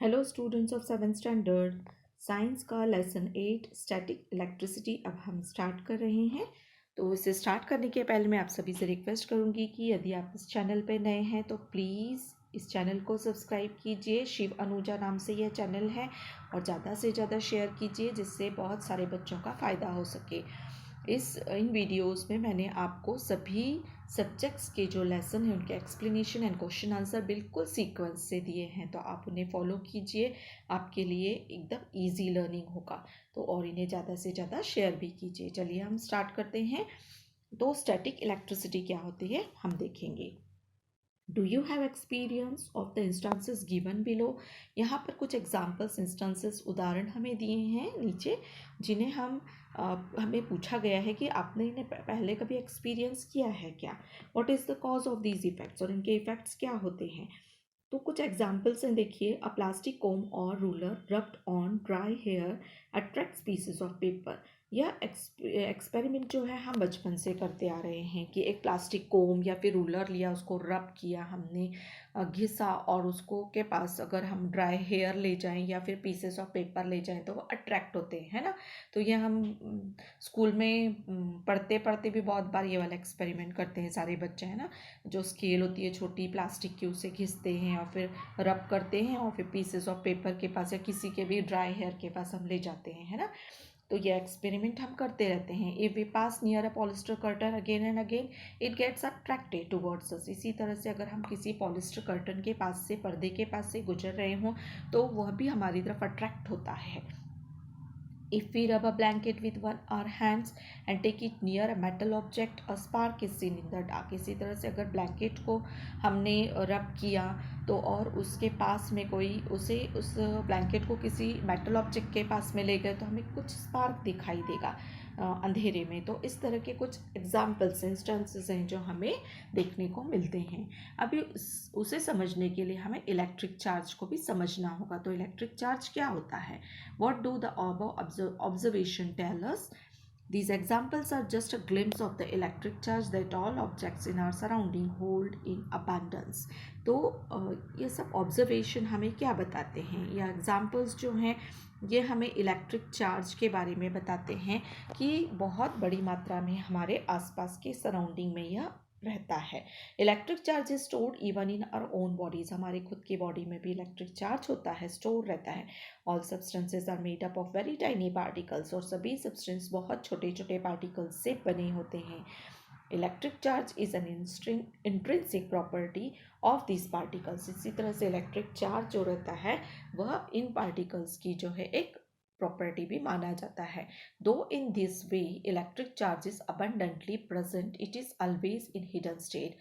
Hello students of 7th standard science का lesson 8 static electricity अब हम स्टार्ट कर रहे हैं। तो इसे स्टार्ट करने के पहले मैं आप सभी से रिक्वेस्ट करूंगी कि यदि आप इस चैनल पर नए हैं तो प्लीज़ इस चैनल को सब्सक्राइब कीजिए। शिव अनुजा नाम से यह चैनल है और ज़्यादा से ज़्यादा शेयर कीजिए जिससे बहुत सारे बच्चों का फ़ायदा हो सके। इन वीडियोस में मैंने आपको सभी सब्जेक्ट्स के जो लेसन हैं उनके एक्सप्लेनेशन एंड क्वेश्चन आंसर बिल्कुल सीक्वेंस से दिए हैं, तो आप उन्हें फॉलो कीजिए। आपके लिए एकदम इजी लर्निंग होगा। तो और इन्हें ज़्यादा से ज़्यादा शेयर भी कीजिए। चलिए हम स्टार्ट करते हैं। तो स्टैटिक इलेक्ट्रिसिटी क्या होती है हम देखेंगे। Do you have experience of the instances given below. यहाँ पर कुछ एग्जाम्पल्स इंस्टांसेस उदाहरण हमें दिए हैं नीचे, जिन्हें हमें पूछा गया है कि आपने इन्हें पहले कभी एक्सपीरियंस किया है क्या। What is the cause of these effects, और इनके इफेक्ट्स क्या होते हैं। तो कुछ एग्जाम्पल्स हैं, देखिए। अ प्लास्टिक कोम और ruler rubbed on dry hair attracts pieces of paper. यह एक्सपेरिमेंट जो है हम बचपन से करते आ रहे हैं कि एक प्लास्टिक कोम या फिर रूलर लिया, उसको रब किया हमने, घिसा, और उसको के पास अगर हम ड्राई हेयर ले जाएं या फिर पीसेस ऑफ पेपर ले जाएं तो वो अट्रैक्ट होते हैं, है ना। तो ये हम स्कूल में पढ़ते पढ़ते भी बहुत बार ये वाला एक्सपेरिमेंट करते हैं सारे बच्चे, है ना। जो स्केल होती है छोटी प्लास्टिक की, उसे घिसते हैं और फिर रब करते हैं और फिर पीसेस ऑफ पेपर के पास या किसी के भी ड्राई हेयर के पास हम ले जाते हैं, है ना। तो ये एक्सपेरिमेंट हम करते रहते हैं। If we pass near a polyester curtain again and again it gets attracted towards us. इसी तरह से अगर हम किसी पॉलिस्टर कर्टन के पास से, पर्दे के पास से गुजर रहे हों तो वह भी हमारी तरफ अट्रैक्ट होता है। If we rub a blanket with our hands and take it near a metal object, a spark is seen in the dark. इसी तरह से अगर ब्लैंकेट को हमने रब किया तो और उसके पास में उस ब्लैंकेट को किसी मेटल ऑब्जेक्ट के पास में ले गए तो हमें कुछ स्पार्क दिखाई देगा अंधेरे में। तो इस तरह के कुछ एग्जाम्पल्स इंस्टेंसेस हैं जो हमें देखने को मिलते हैं। अभी उसे समझने के लिए हमें इलेक्ट्रिक चार्ज को भी समझना होगा। तो इलेक्ट्रिक चार्ज क्या होता है। What do the above observation tell us? These examples are just a glimpse of the electric charge that all objects in our surrounding hold in abundance. तो ये सब ऑब्जर्वेशन हमें क्या बताते हैं, या एग्जाम्पल्स जो हैं ये हमें इलेक्ट्रिक चार्ज के बारे में बताते हैं कि बहुत बड़ी मात्रा में हमारे आसपास के सराउंडिंग में यह रहता है। Electric charge is stored even in our own bodies. हमारे खुद की बॉडी में भी इलेक्ट्रिक चार्ज होता है, स्टोर रहता है। All substances are made up of very tiny particles. और सभी सब्सटेंस बहुत छोटे छोटे पार्टिकल्स से बने होते हैं। Electric charge is an intrinsic property of this particles. इसी तरह से इलेक्ट्रिक चार्ज जो रहता है वह इन पार्टिकल्स की जो है एक प्रॉपर्टी भी माना जाता है। दो in this way electric charge is abundantly present, it is always in hidden state।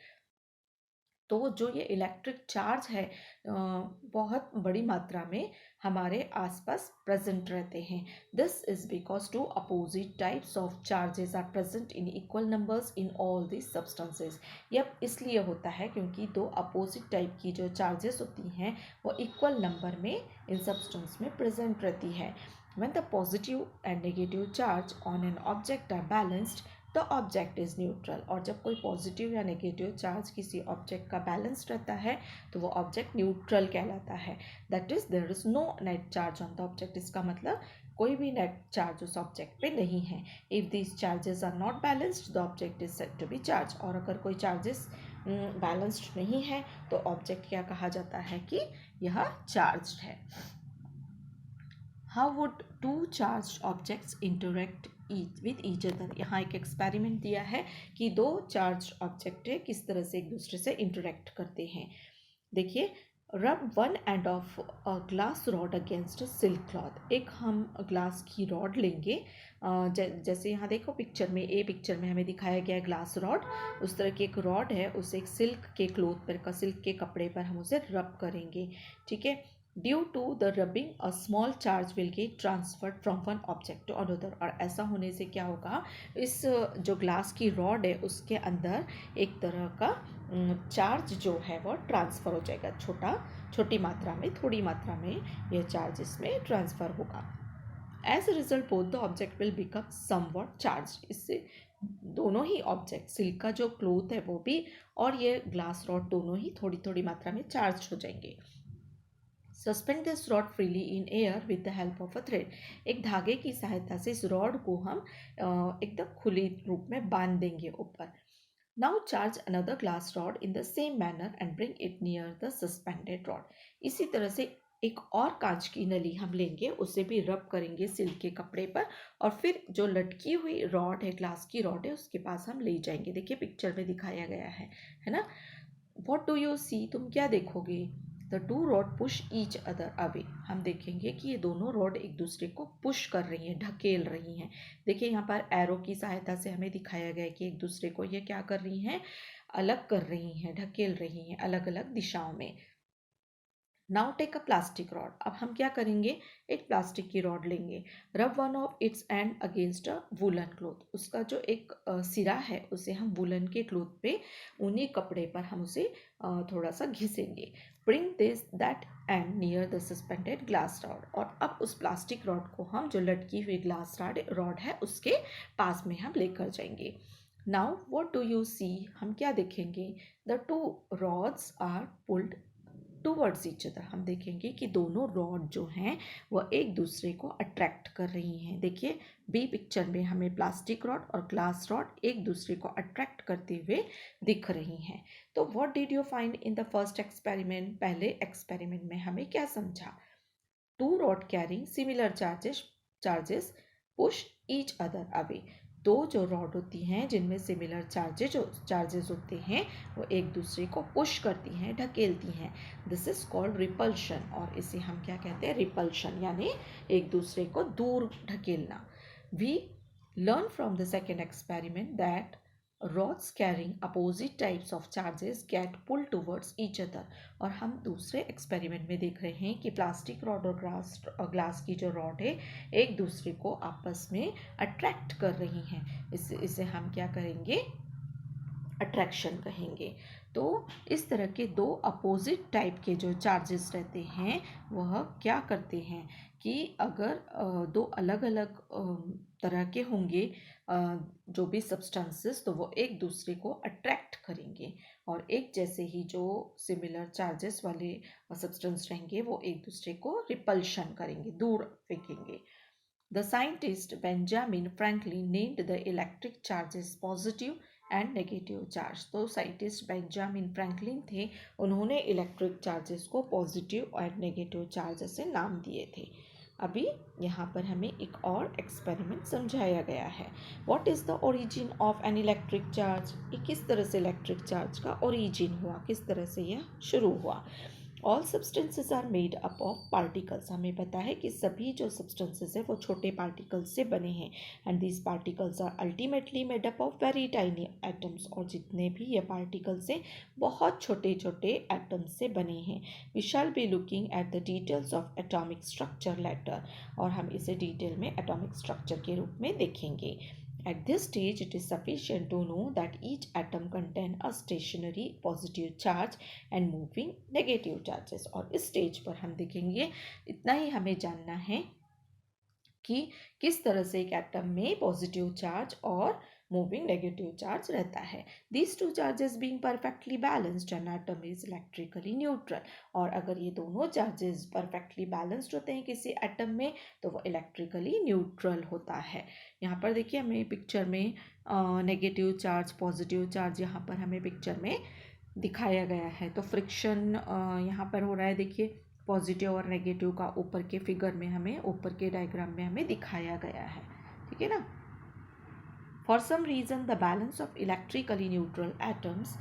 तो जो ये इलेक्ट्रिक चार्ज है बहुत बड़ी मात्रा में हमारे आसपास प्रेजेंट रहते हैं। This is because two opposite types of charges are present in equal numbers in all this substances. यह इसलिए होता है क्योंकि दो अपोजिट टाइप की जो चार्जेस होती हैं वो इक्वल नंबर में इन सब्सटेंस में प्रेजेंट रहती है। When the positive and negative charge on an object are balanced, the object is neutral. और जब कोई पॉजिटिव या नेगेटिव चार्ज किसी ऑब्जेक्ट का बैलेंस रहता है तो वो ऑब्जेक्ट न्यूट्रल कहलाता है। That is there is no net charge on the object. इसका मतलब कोई भी नेट चार्ज उस ऑब्जेक्ट पे नहीं है। If these charges are not balanced the object is said to be charge. और अगर कोई चार्जेस बैलेंस्ड नहीं है तो ऑब्जेक्ट क्या कहा जाता है कि यह चार्ज है। How would two charge objects interact with each other. यहाँ एक एक्सपेरिमेंट दिया है कि दो चार्ज ऑब्जेक्ट है किस तरह से एक दूसरे से इंटरेक्ट करते हैं। देखिए, रब one end of a glass rod against silk cloth. एक हम ग्लास की रॉड लेंगे, जैसे यहाँ देखो पिक्चर में, पिक्चर में हमें दिखाया गया है ग्लास रॉड। उस तरह की एक रॉड है, उसे एक सिल्क के क्लोथ पर सिल्क के कपड़े पर हम उसे रब करेंगे, ठीक है। Due to the rubbing a small charge will get transferred from one object to another. और ऐसा होने से क्या होगा, इस जो ग्लास की रॉड है उसके अंदर एक तरह का चार्ज जो है वो ट्रांसफ़र हो जाएगा। छोटी मात्रा में, थोड़ी मात्रा में यह चार्ज इसमें ट्रांसफ़र होगा। As a result both the object will become somewhat charge. इससे दोनों ही ऑब्जेक्ट, सिल्क का जो क्लोथ है वो भी और ये ग्लास रॉड दोनों ही थोड़ी थोड़ी मात्रा में चार्ज हो जाएंगे। Suspend this rod freely in air with the help of a thread. एक धागे की सहायता से इस रॉड को हम एकदम खुले रूप में बांध देंगे ऊपर। Now charge another glass rod in the same manner and bring it near the suspended rod. इसी तरह से एक और कांच की नली हम लेंगे, उसे भी रब करेंगे सिल्क के कपड़े पर, और फिर जो लटकी हुई रॉड है, ग्लास की रॉड है, उसके पास हम ले जाएंगे। देखिए पिक्चर में दिखाया गया है ना। वॉट डू यू सी, तुम क्या देखोगे? The two rod push each other away. हम देखेंगे कि ये दोनों रॉड एक दूसरे को पुश कर रही हैं, ढकेल रही हैं। देखिए यहाँ पर एरो की सहायता से हमें दिखाया गया है कि एक दूसरे को ये क्या कर रही हैं, अलग कर रही हैं, ढकेल रही हैं अलग अलग दिशाओं में। Now take a plastic rod. अब हम क्या करेंगे, एक प्लास्टिक की रॉड लेंगे। रब one of its and against a woollen cloth. उसका जो एक सिरा है उसे हम वुलन के क्लोथ पे, ऊनी कपड़े पर हम उसे थोड़ा सा घिसेंगे। Bring this that end near the suspended glass rod. और अब उस प्लास्टिक रॉड को हम, जो लटकी हुई ग्लास रॉड है, उसके पास में हम लेकर जाएंगे। Now what do you see, हम क्या देखेंगे? The two rods are pulled towards each other. हम देखेंगे कि दोनों रॉड जो हैं वह एक दूसरे को अट्रैक्ट कर रही हैं। देखिए बी पिक्चर में हमें प्लास्टिक रॉड और ग्लास रॉड एक दूसरे को अट्रैक्ट करते हुए दिख रही हैं। तो what did you find in the first experiment? पहले एक्सपेरिमेंट में हमें क्या समझा? Two rod carrying similar charges push each other away. दो जो रॉड होती हैं जिनमें सिमिलर चार्जेस होते हैं, वो एक दूसरे को पुश करती हैं, ढकेलती हैं। दिस इज कॉल्ड रिपल्शन, और इसे हम क्या कहते हैं? रिपल्शन, यानी एक दूसरे को दूर ढकेलना। We learn from the second experiment that rods carrying opposite types of charges get pulled towards each other। और हम दूसरे एक्सपेरिमेंट में देख रहे हैं कि प्लास्टिक रॉड और ग्लास की जो रॉड है एक दूसरे को आपस में अट्रैक्ट कर रही हैं। इसे हम क्या करेंगे? अट्रैक्शन कहेंगे। तो इस तरह के दो अपोजिट टाइप के जो चार्जेस रहते हैं वह क्या करते हैं कि अगर दो अलग अलग तरह के होंगे जो भी सब्सटेंसेस, तो वो एक दूसरे को अट्रैक्ट करेंगे, और एक जैसे ही जो सिमिलर चार्जेस वाले सब्सटेंस रहेंगे वो एक दूसरे को रिपल्शन करेंगे, दूर फेंकेंगे। The scientist Benjamin Franklin named the electric charges positive and negative charge. तो साइंटिस्ट बेंजामिन फ्रैंकलिन थे, उन्होंने इलेक्ट्रिक चार्जेस को पॉजिटिव और नेगेटिव चार्ज से नाम दिए थे। अभी यहाँ पर हमें एक और एक्सपेरिमेंट समझाया गया है। What is the origin of an electric charge? ये किस तरह से इलेक्ट्रिक चार्ज का ओरिजिन हुआ, किस तरह से यह शुरू हुआ? All substances are made up of particles. हमें पता है कि सभी जो सब्सटेंसेस है वो छोटे पार्टिकल्स से बने हैं, and these particles are ultimately made up of very tiny atoms. और जितने भी ये पार्टिकल्स हैं बहुत छोटे छोटे एटम्स से बने हैं। We shall be looking at the details of atomic structure later, और हम इसे डिटेल में एटॉमिक स्ट्रक्चर के रूप में देखेंगे। At this stage, it is sufficient to know that each atom contains a stationary positive charge and moving negative charges। और इस स्टेज पर हम देखेंगे, इतना ही हमें जानना है कि किस तरह से एक एटम में पॉजिटिव चार्ज और मूविंग नेगेटिव चार्ज रहता है। These two charges being perfectly balanced an atom is electrically neutral. और अगर ये दोनों चार्जेस परफेक्टली बैलेंस्ड होते हैं किसी एटम में, तो वो इलेक्ट्रिकली न्यूट्रल होता है। यहाँ पर देखिए हमें पिक्चर में नेगेटिव चार्ज, पॉजिटिव चार्ज यहाँ पर हमें पिक्चर में दिखाया गया है। तो फ्रिक्शन यहाँ पर हो रहा है, देखिए पॉजिटिव और नेगेटिव का ऊपर के फिगर में हमें, ऊपर के डायग्राम में हमें दिखाया गया है, ठीक है ना। For some reason the balance of electrically neutral atoms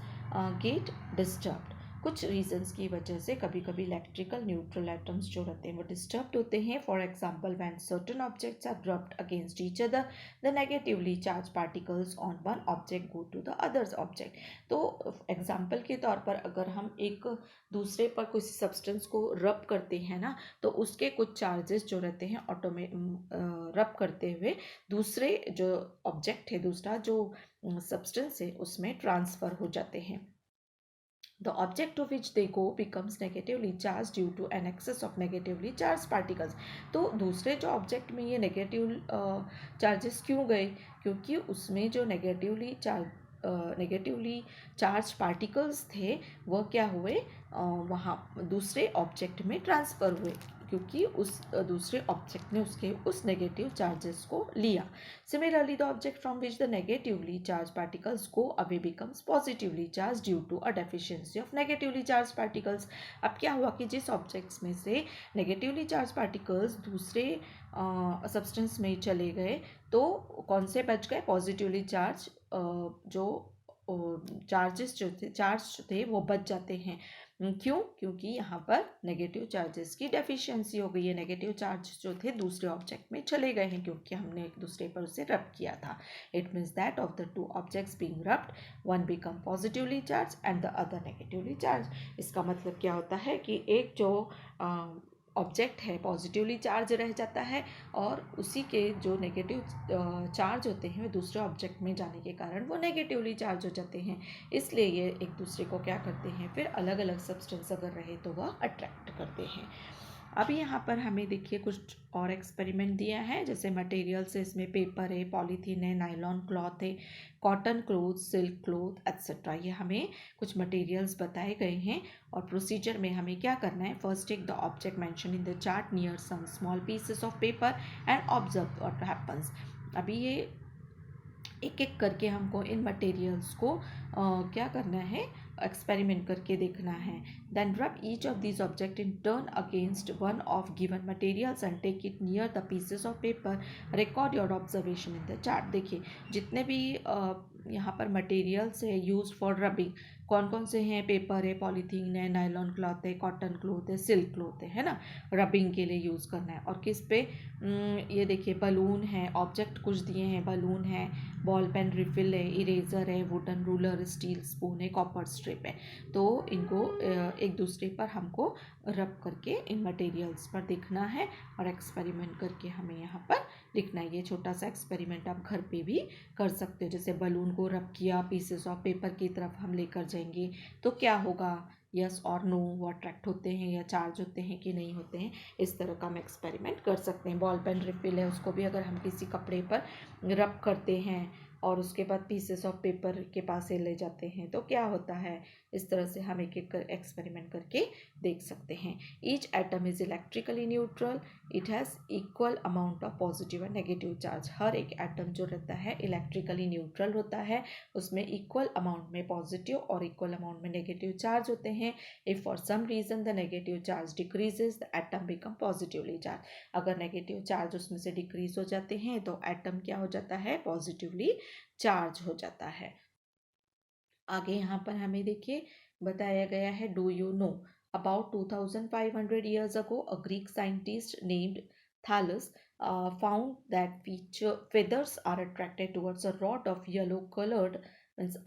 get disturbed. कुछ रीजंस की वजह से कभी कभी इलेक्ट्रिकल न्यूट्रल एटम्स जो रहते हैं वो डिस्टर्ब्ड होते हैं। For example when certain objects are rubbed against each other, the negatively charge particles on one object go to the others object. तो एग्जांपल के तौर पर अगर हम एक दूसरे पर किसी सब्सटेंस को रब करते हैं ना, तो उसके कुछ चार्जेस जो रहते हैं रब करते हुए दूसरे जो ऑब्जेक्ट है, दूसरा जो सब्सटेंस है, उसमें ट्रांसफ़र हो जाते हैं। The object to which they go becomes negatively charged due to an excess of negatively charged particles। तो दूसरे जो ऑब्जेक्ट में ये नेगेटिव चार्जेस क्यों गए? क्योंकि उसमें जो नेगेटिवली नेगेटिवली चार्ज पार्टिकल्स थे वह क्या हुए, वहाँ दूसरे ऑब्जेक्ट में ट्रांसफ़र हुए, क्योंकि उस दूसरे ऑब्जेक्ट ने उसके उस नेगेटिव चार्जेस को लिया। Similarly the object from which the negatively charge particles go away becomes positively charge due to a deficiency of negatively charge particles. अब क्या हुआ कि जिस ऑब्जेक्ट्स में से नेगेटिवली चार्ज पार्टिकल्स दूसरे सब्सटेंस में चले गए तो कौन से बच गए, पॉजिटिवली चार्ज जो चार्ज थे वो बच जाते हैं। क्यों? क्योंकि यहाँ पर नेगेटिव चार्जेस की डेफिशिएंसी हो गई है, नेगेटिव चार्ज जो थे दूसरे ऑब्जेक्ट में चले गए हैं क्योंकि हमने एक दूसरे पर उसे रब किया था। It means that of the two objects being rubbed one become positively charge and the other negatively charge. इसका मतलब क्या होता है कि एक जो ऑब्जेक्ट है पॉजिटिवली चार्ज रह जाता है और उसी के जो नेगेटिव चार्ज होते हैं वो दूसरे ऑब्जेक्ट में जाने के कारण वो नेगेटिवली चार्ज हो जाते हैं। इसलिए ये एक दूसरे को क्या करते हैं, फिर अलग अलग सब्सटेंस अगर रहे तो वह अट्रैक्ट करते हैं। अभी यहाँ पर हमें देखिए कुछ और एक्सपेरिमेंट दिया है, जैसे मटेरियल्स है, इसमें पेपर है, पॉलीथीन है, नायलॉन क्लॉथ है, cotton cloth, silk cloth etcetera. ये हमें कुछ मटेरियल्स बताए गए हैं और प्रोसीजर में हमें क्या करना है, first take the object mention in the chart near some small pieces of paper and observe what happens. अभी ये एक एक करके हमको इन मटेरियल्स को क्या करना है, एक्सपेरिमेंट करके देखना है। Then rub each of these object in turn against one of given materials and take it near the pieces of paper, record your observation in the chart. देखिए जितने भी यहाँ पर मटेरियल्स है यूज फॉर रबिंग, कौन कौन से हैं, पेपर है, पॉलीथीन है, नायलॉन क्लॉथ है, कॉटन क्लॉथ है, सिल्क क्लॉथ है ना, रबिंग के लिए यूज़ करना है। और किस पे, ये देखिए बलून है, ऑब्जेक्ट कुछ दिए हैं, बलून है, बॉल पेन रिफिल है, इरेजर है, वुडन रूलर, स्टील स्पून है, कॉपर स्ट्रिप है। तो इनको एक दूसरे पर हमको रब करके इन मटेरियल्स पर देखना है और एक्सपेरिमेंट करके हमें यहाँ पर लिखना है। ये छोटा सा एक्सपेरिमेंट आप घर पे भी कर सकते हो, जैसे बलून को रब किया, पीसेस ऑफ पेपर की तरफ हम लेकर जाएंगे तो क्या होगा, यस और नो, वो अट्रैक्ट होते हैं या चार्ज होते हैं कि नहीं होते हैं। इस तरह का हम एक्सपेरिमेंट कर सकते हैं। बॉल पेन रिफिल है, उसको भी अगर हम किसी कपड़े पर रब करते हैं और उसके बाद पीसेस ऑफ पेपर के पास से ले जाते हैं तो क्या होता है, इस तरह से हम एक एक एक्सपेरिमेंट करके देख सकते हैं। Each atom is electrically neutral, it has equal amount of positive and negative charge. हर एक एटम जो रहता है इलेक्ट्रिकली न्यूट्रल होता है, उसमें इक्वल अमाउंट में पॉजिटिव और इक्वल अमाउंट में नेगेटिव चार्ज होते हैं। If for some reason the negative charge decreases the atom become positively charge. अगर नेगेटिव चार्ज उसमें से डिक्रीज हो जाते हैं तो एटम क्या हो जाता है, पॉजिटिवली चार्ज हो जाता है। आगे यहाँ पर हमें देखिए बताया गया है, do you know about 2500 years ago a Greek scientist named Thales found that feathers are attracted towards a rod of yellow colored means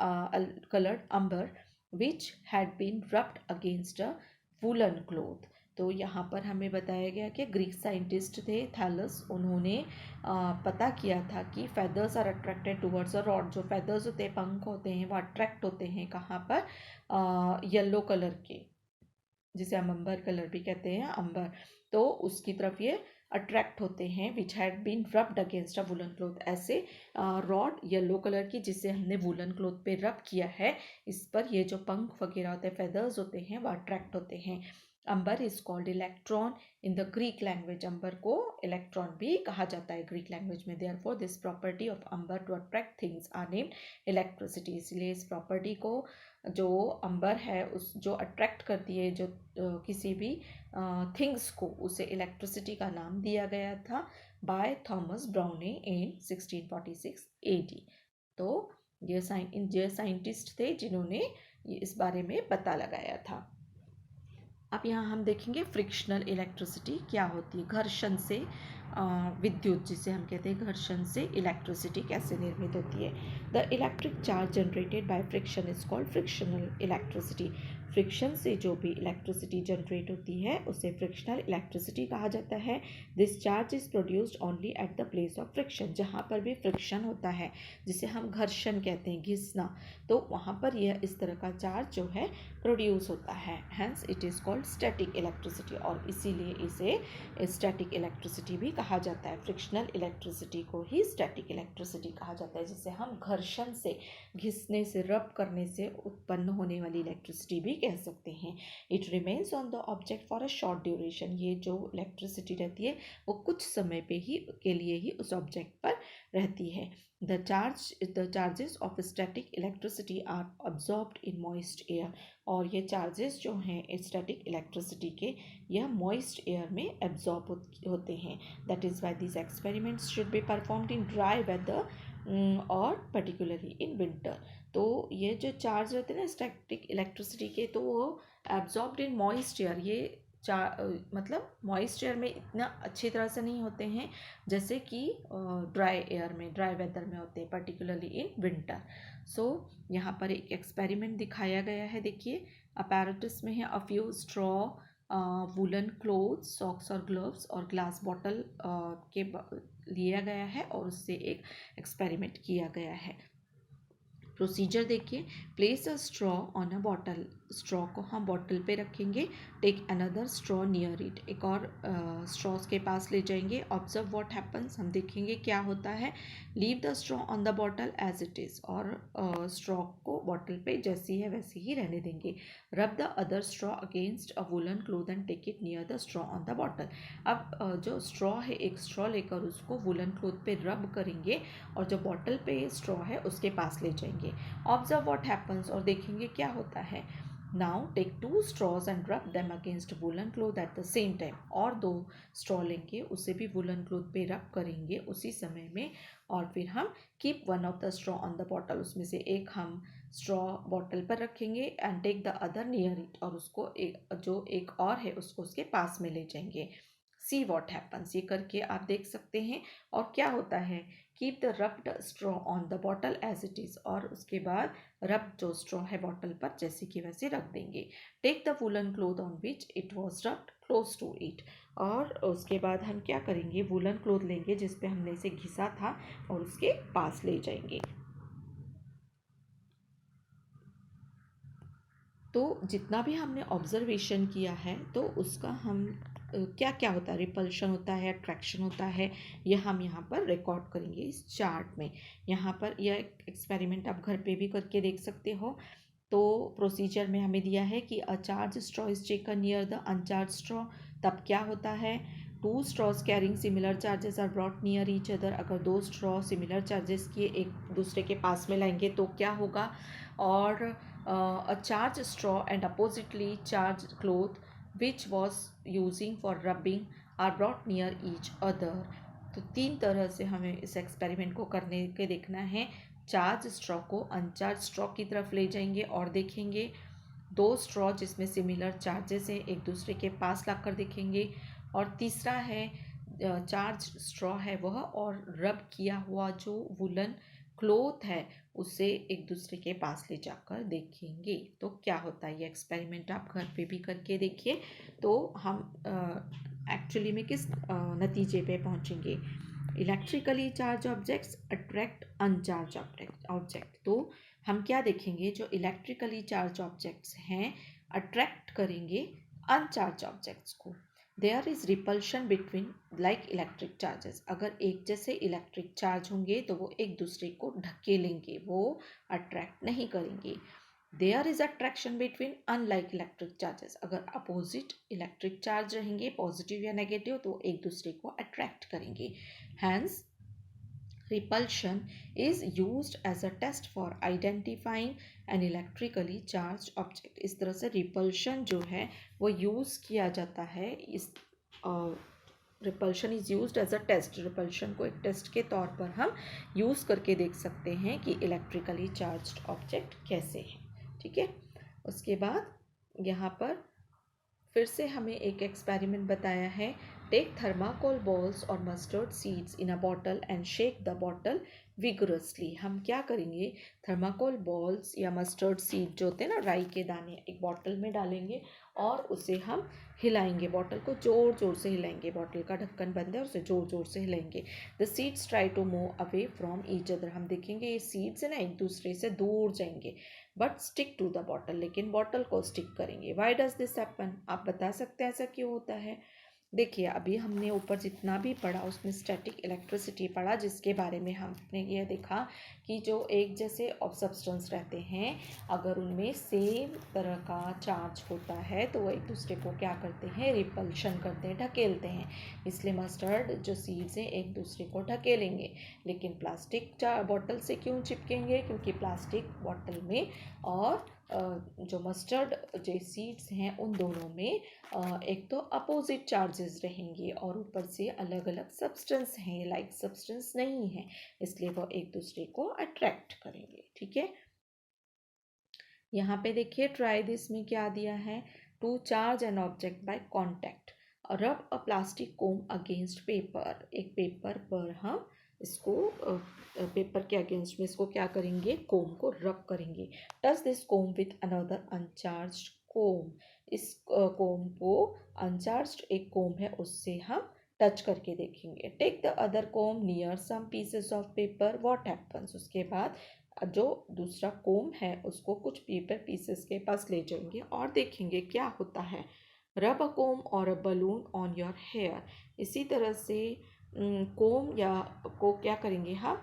colored umber which had been rubbed against a woolen cloth। तो यहाँ पर हमें बताया गया कि Greek scientist थे thallus, उन्होंने पता किया था कि feathers are attracted towards a rod. जो फेदर्स होते हैं, पंख होते हैं, वो अट्रैक्ट होते हैं कहाँ पर, येलो कलर के, जिसे हम अंबर कलर भी कहते हैं, अंबर, तो उसकी तरफ ये अट्रैक्ट होते हैं। Which had been rubbed against a woollen cloth, ऐसे रॉड येलो कलर की जिसे हमने वुलन क्लोथ पे रब किया है, इस पर ये जो पंख वगैरह होते हैं, फेदर्स होते हैं, वो अट्रैक्ट होते हैं। Amber is called electron in the Greek language. Amber को इलेक्ट्रॉन भी कहा जाता है ग्रीक लैंग्वेज में। Therefore this property of amber to attract things are named electricity. इसलिए इस प्रॉपर्टी को जो अंबर है, उस जो अट्रैक्ट करती है जो किसी भी थिंग्स को, उसे इलेक्ट्रिसिटी का नाम दिया गया था by Thomas brownie in 1646 AD। तो ये साइंटिस्ट थे जिन्होंने इस बारे में पता लगाया था। अब यहाँ हम देखेंगे फ्रिक्शनल इलेक्ट्रिसिटी क्या होती है, घर्षण से विद्युत, जिसे हम कहते हैं घर्षण से इलेक्ट्रिसिटी कैसे निर्मित होती है। The electric charge generated by friction is called frictional electricity. Friction से जो भी इलेक्ट्रिसिटी जनरेट होती है उसे फ्रिक्शनल इलेक्ट्रिसिटी कहा जाता है। This charge is produced only at the place of friction, जहाँ पर भी फ्रिक्शन होता है जिसे हम घर्षण कहते हैं, घिसना, तो वहाँ पर यह इस तरह का चार्ज जो है प्रोड्यूस होता है। Hence it is called static electricity, और इसीलिए इसे स्टैटिक इलेक्ट्रिसिटी भी कहा जाता है। फ्रिक्शनल इलेक्ट्रिसिटी को ही स्टैटिक इलेक्ट्रिसिटी कहा जाता है, जिसे हम घर्षण से, घिसने से, रब करने से उत्पन्न होने वाली इलेक्ट्रिसिटी भी कह सकते हैं। It remains on the object for a short duration, ये जो इलेक्ट्रिसिटी रहती है वो कुछ समय पे ही के लिए ही उस ऑब्जेक्ट पर रहती है। The charges of static electricity are absorbed in moist air, और ये चार्जेस जो हैं स्टैटिक इलेक्ट्रिसिटी के, यह मॉइस्ट एयर में एब्जॉर्ब होते हैं। That is why this experiments should be performed in dry weather और पर्टिकुलरली इन विंटर। तो ये जो चार्ज रहते हैं ना स्टैटिक इलेक्ट्रिसिटी के, तो वो एब्जॉर्ब्ड इन मॉइस्ट एयर, ये मतलब मॉइस्ट एयर में इतना अच्छी तरह से नहीं होते हैं जैसे कि ड्राई एयर में, ड्राई वेदर में होते हैं, पर्टिकुलरली इन विंटर। सो यहाँ पर एक एक्सपेरिमेंट दिखाया गया है, देखिए अपैरेटस में है a few straw, woollen clothes, socks और ग्लव्स और ग्लास बॉटल के लिया गया है और उससे एक एक्सपेरिमेंट किया गया है। प्रोसीजर देखिए, place a straw on a bottle, straw को हम बॉटल पे रखेंगे, take another straw near it, एक और स्ट्रॉस के पास ले जाएंगे, ऑब्जर्व व्हाट हैपन्स, हम देखेंगे क्या होता है, leave the straw on the bottle as it is, और स्ट्रॉ को बॉटल पे जैसी है वैसे ही रहने देंगे, rub the other straw against a woollen cloth and take it near the straw on the bottle. अब जो स्ट्रॉ है, एक स्ट्रॉ लेकर उसको वुलन क्लोथ पे रब करेंगे और जो बॉटल पे स्ट्रॉ है उसके पास ले जाएंगे, ऑब्जर्व व्हाट हैपन्स, और देखेंगे क्या होता है। Now take 2 straws and rub them against woolen cloth at the same time, और 2 स्ट्रॉ लेंगे उसे भी वुलन क्लोथ पे रब करेंगे उसी समय में, और फिर हम keep one of the straw on the bottle, उसमें से एक हम स्ट्रॉ बॉटल पर रखेंगे, and take the other near it, और उसको जो एक और है उसको उसके पास में ले जाएंगे। सी वॉट हैपन्स, ये करके आप देख सकते हैं, और क्या होता है, keep the rubbed straw on the bottle as it is, और उसके बाद रब जो स्ट्रॉ है बॉटल पर जैसे कि वैसे रख देंगे। Take the woollen cloth on which it was rubbed close to it, और उसके बाद हम क्या करेंगे, वुलन क्लोथ लेंगे जिस पे हमने इसे घिसा था और उसके पास ले जाएंगे। तो जितना भी हमने ऑब्जर्वेशन किया है तो उसका हम क्या क्या होता है, रिपल्शन होता है, अट्रैक्शन होता है, यह हम यहाँ पर रिकॉर्ड करेंगे इस चार्ट में। यहाँ पर यह एक्सपेरिमेंट आप घर पे भी करके देख सकते हो। तो प्रोसीजर में हमें दिया है कि a charge straw is taken near the uncharge straw, तब क्या होता है, 2 straws carrying similar charges are brought near each other, अगर 2 स्ट्रॉ सिमिलर चार्जेस किए एक दूसरे के पास में लाएंगे तो क्या होगा, और a charge straw and oppositely charge cloth which was using for rubbing are brought near each other. तो 3 तरह से हमें इस एक्सपेरिमेंट को करने के देखना है। चार्ज स्ट्रॉ को अनचार्ज स्ट्रॉ की तरफ ले जाएंगे और देखेंगे, 2 स्ट्रॉ जिसमें सिमिलर चार्जेस हैं एक दूसरे के पास लाकर देखेंगे, और तीसरा है चार्ज स्ट्रॉ है वह, और रब किया हुआ जो वुलन क्लोथ है उसे एक दूसरे के पास ले जाकर देखेंगे तो क्या होता है। ये एक्सपेरिमेंट आप घर पे भी करके देखिए, तो हम एक्चुअली में किस नतीजे पे पहुंचेंगे। Electrically charge objects attract uncharge object, तो हम क्या देखेंगे, जो इलेक्ट्रिकली चार्ज ऑब्जेक्ट्स हैं अट्रैक्ट करेंगे अनचार्ज ऑब्जेक्ट्स को। There is repulsion between like electric charges, अगर एक जैसे इलेक्ट्रिक चार्ज होंगे तो वो एक दूसरे को ढकेलेंगे, वो अट्रैक्ट नहीं करेंगे। There is attraction between unlike electric charges, अगर अपोजिट इलेक्ट्रिक चार्ज रहेंगे पॉजिटिव या नेगेटिव तो एक दूसरे को अट्रैक्ट करेंगे। Hence repulsion is used as a test for identifying an electrically charged object। इस तरह से repulsion जो है वो यूज़ किया जाता है, इस repulsion is used as a test, repulsion को एक टेस्ट के तौर पर हम यूज़ करके देख सकते हैं कि इलेक्ट्रिकली चार्ज्ड ऑब्जेक्ट कैसे हैं। ठीक है, उसके बाद यहाँ पर फिर से हमें एक एक्सपेरिमेंट बताया है, टेक थर्माकोल बॉल्स और mustard seeds in a bottle and shake the bottle vigorously. हम क्या करेंगे, थर्माकोल बॉल्स या मस्टर्ड सीड जो होते हैं ना, राई के दाने, एक बॉटल में डालेंगे और उसे हम हिलाएंगे, बॉटल को जोर जोर से हिलाएंगे, बॉटल का ढक्कन बंद है और उसे जोर जोर से हिलाएंगे। The seeds try to move away from each other. हम देखेंगे ये सीड्स है ना एक दूसरे से दूर जाएंगे, but stick to the bottle, लेकिन बॉटल को स्टिक करेंगे। वाई डज दिस हैपन, आप बता सकते हैं ऐसा क्यों होता है? देखिए, अभी हमने ऊपर जितना भी पढ़ा उसमें स्टैटिक इलेक्ट्रिसिटी पढ़ा, जिसके बारे में हमने ये देखा कि जो एक जैसे सब्सटेंस रहते हैं, अगर उनमें सेम तरह का चार्ज होता है तो वो एक दूसरे को क्या करते हैं, रिपल्शन करते हैं, ढकेलते हैं। इसलिए मस्टर्ड जो सीड्स हैं एक दूसरे को ढकेलेंगे, लेकिन प्लास्टिक बॉटल से क्यों चिपकेंगे? क्योंकि प्लास्टिक बॉटल में और जो मस्टर्ड जो सीड्स हैं उन दोनों में एक तो अपोजिट चार्जेस रहेंगे और ऊपर से अलग अलग सब्सटेंस हैं, लाइक सब्सटेंस नहीं है, इसलिए वो एक दूसरे को अट्रैक्ट करेंगे। ठीक है, यहाँ पे देखिए ट्राई दिस में क्या दिया है, to charge an object by contact, rub a plastic comb against paper. एक पेपर पर हम इसको पेपर के अगेंस्ट में इसको क्या करेंगे, कोम को रब करेंगे। Touch this comb with another uncharged comb. इस कोम को अनचार्ज एक कोम है उससे हम टच करके देखेंगे। Take the other comb near some pieces of paper, what happens. उसके बाद जो दूसरा कोम है उसको कुछ पेपर पीसेस के पास ले जाएंगे और देखेंगे क्या होता है। रब अ कोम और a balloon on your hair. इसी तरह से कोम या को क्या करेंगे हम,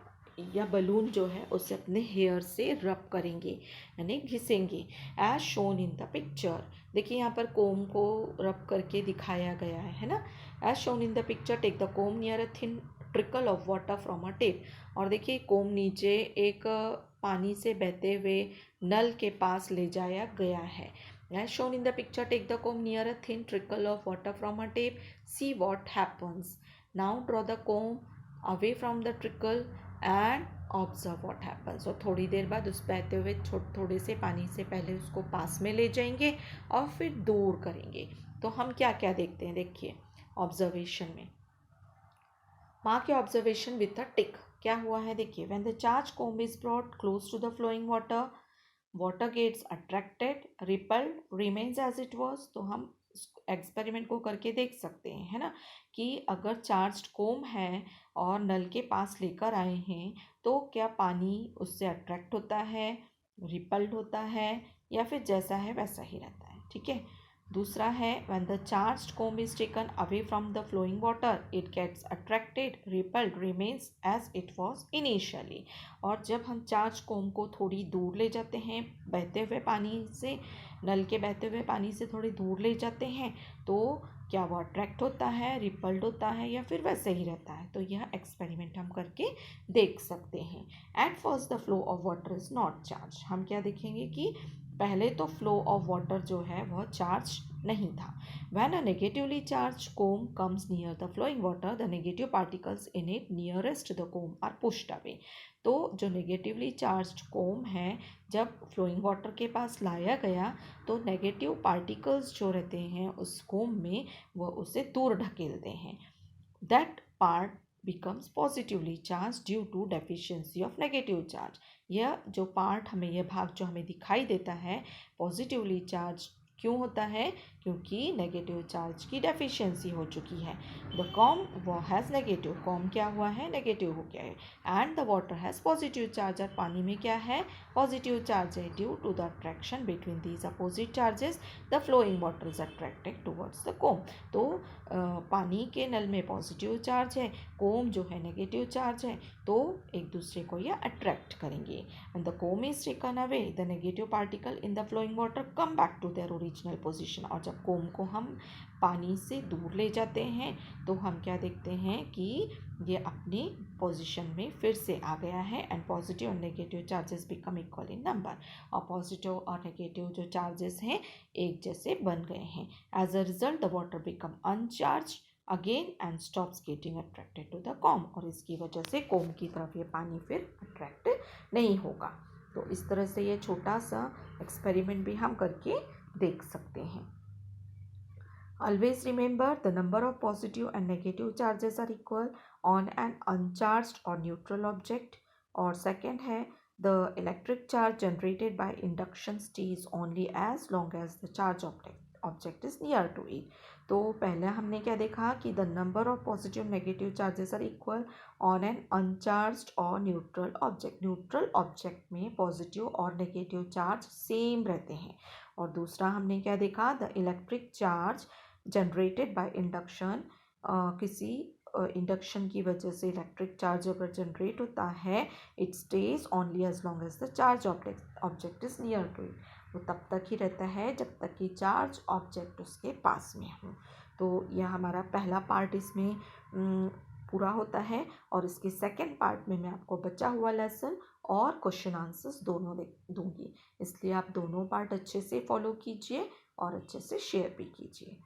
या बलून जो है उसे अपने हेयर से रब करेंगे, यानी घिसेंगे। As shown in the picture. देखिए यहाँ पर कोम को रब करके दिखाया गया है ना। As shown in the picture, take the comb near a thin trickle of water from a tap. और देखिए कोम नीचे एक पानी से बहते हुए नल के पास ले जाया गया है। As shown in the picture, take the comb near a thin trickle of water from a tape. See what happens. Now draw the comb away from the trickle and observe what happens. और थोड़ी देर बाद उस बहते हुए थोड़े से पानी से पहले उसको पास में ले जाएंगे और फिर दूर करेंगे। तो हम क्या क्या देखते हैं, देखिए ऑब्जर्वेशन में, mark your observation with a tick. क्या हुआ है देखिए, when the charge comb is brought close to the flowing water, water gets attracted, repelled, remains as it was. तो हम एक्सपेरिमेंट को करके देख सकते हैं, है ना, कि अगर चार्ज्ड कोम है और नल के पास लेकर आए हैं तो क्या पानी उससे अट्रैक्ट होता है, रिपल्ड होता है, या फिर जैसा है वैसा ही रहता है। ठीक है, दूसरा है when the charged comb is taken away from the flowing water, it gets attracted, repelled, remains as it was initially। और जब हम चार्ज कोम को थोड़ी दूर ले जाते हैं बहते हुए पानी से, नल के बहते हुए पानी से थोड़ी दूर ले जाते हैं, तो क्या वो अट्रैक्ट होता है, रिपल्ड होता है, या फिर वैसे ही रहता है। तो यह एक्सपेरिमेंट हम करके देख सकते हैं। At first the flow of water is not charge. हम क्या देखेंगे कि पहले तो फ्लो ऑफ वाटर जो है वह चार्ज नहीं था। When a negatively charged comb comes near the flowing water, the negative particles in it nearest the comb are pushed away। तो जो नेगेटिवली चार्ज्ड कोम है जब फ्लोइंग वाटर के पास लाया गया तो नेगेटिव पार्टिकल्स जो रहते हैं उस कोम में वह उसे दूर ढकेलते हैं। That part becomes positively charged due to deficiency of negative charge। यह जो पार्ट हमें, यह भाग जो हमें दिखाई देता है पॉजिटिवली चार्ज क्यों होता है, क्योंकि नेगेटिव चार्ज की डेफिशिएंसी हो चुकी है। द कॉम वो हैज़ नेगेटिव, कॉम क्या हुआ है, नेगेटिव हो गया है। And the water has positive charge, और पानी में क्या है, पॉजिटिव चार्ज है। Due to the attraction between these opposite charges the flowing water is attracted towards the comb. तो पानी के नल में पॉजिटिव चार्ज है, कोम जो है नेगेटिव चार्ज है, तो एक दूसरे को ये अट्रैक्ट करेंगे। And the comb is taken away, the negative particle in the flowing water come back to their original position. और जब कोम को हम पानी से दूर ले जाते हैं तो हम क्या देखते हैं कि ये अपनी पोजीशन में फिर से आ गया है। एंड पॉजिटिव और negative charges become equal in number, और पॉजिटिव और नेगेटिव जो चार्जेस हैं एक जैसे बन गए हैं। As a result the water become uncharge again and stops getting attracted to the comb. और इसकी वजह से कोम की तरफ ये पानी फिर अट्रैक्ट नहीं होगा। तो इस तरह से ये छोटा सा एक्सपेरिमेंट भी हम करके देख सकते हैं। Always remember the number of positive and negative charges are equal on an uncharged or neutral object. और second है the electric charge generated by induction stays only as long as the charge object is near to it. तो पहले हमने क्या देखा कि the number of positive negative charges are equal on an uncharged or neutral object. Neutral object में positive और negative charge same रहते हैं. और दूसरा हमने क्या देखा the electric charge generated by induction, किसी इंडक्शन की वजह से इलेक्ट्रिक चार्ज अगर जनरेट होता है it stays only as long as the charge object is near to it. वो तब तक ही रहता है जब तक कि चार्ज ऑब्जेक्ट उसके पास में हो. तो यह हमारा पहला पार्ट इसमें पूरा होता है और इसके सेकेंड पार्ट में मैं आपको बचा हुआ लेसन और क्वेश्चन आंसर्स दोनों दूंगी. इसलिए आप दोनों पार्ट अच्छे से फॉलो कीजिए और अच्छे से शेयर भी कीजिए.